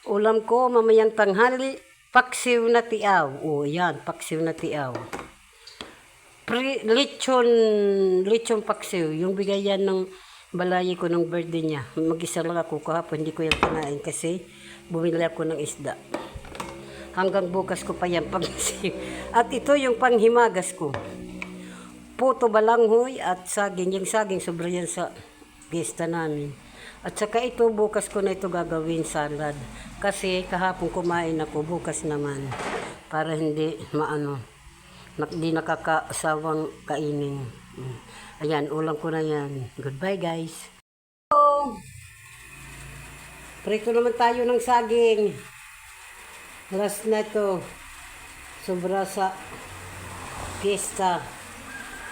Ulam ko mamayang tanghali, paksiw na tiaw. Yan, paksiw na tiaw. Lechon paksiw. Yung bigay yan ng balayi ko ng birthday niya. Mag-isa lang ako kahapon, hindi ko yan kinain kasi bumili ako ng isda. Hanggang bukas ko pa yan paksiw. At ito yung panghimagas ko. Puto balanghoy at saging. Yung saging sobra yan sa pista namin. At saka ito, bukas ko na ito gagawin salad. Kasi kahapon kumain ako, bukas naman. Para hindi hindi nakakasawang kainin. Ayan, ulam ko na yan. Goodbye guys. Hello! Prito naman tayo ng saging. Last na ito. Sobra sa pista.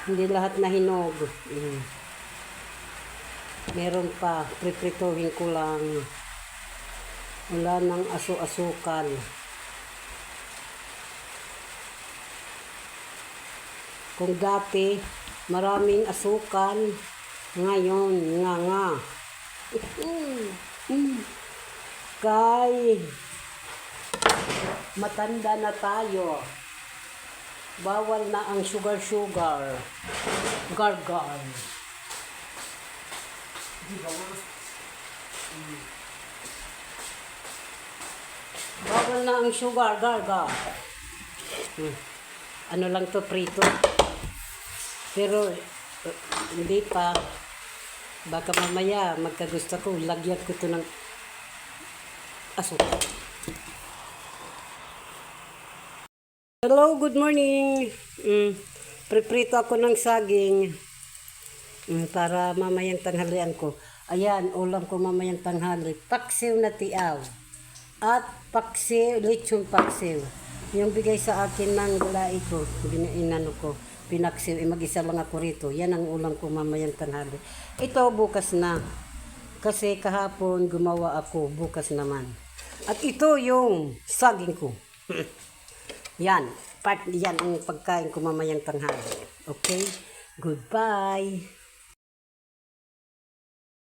Hindi lahat na hinog. Meron pa, priprituhin ko lang. Wala ng aso-asukal. Kung dati, maraming asukal, ngayon, nga. Kay, matanda na tayo. Bawal na ang sugar. Gar. Bawal na ang sugar, gar. Ano lang to, prito. Pero, hindi pa. Baka mamaya, magkagusto ko, lagyan ko to ng asukal. Hello, good morning. Priprito ako ng saging. Para mamayang tanghalian ko. Ayan, ulam ko mamayang tanghali. Paksiw na tiaw. At lechon paksiw. Yung bigay sa akin ng gulay ko, pinaksiw. Mag-isa lang ako rito. Yan ang ulam ko mamayang tanghali. Ito bukas na. Kasi kahapon gumawa ako, bukas naman. At ito yung saging ko. Yan ang pagkain ko mamayang tanghali. Okay? Goodbye.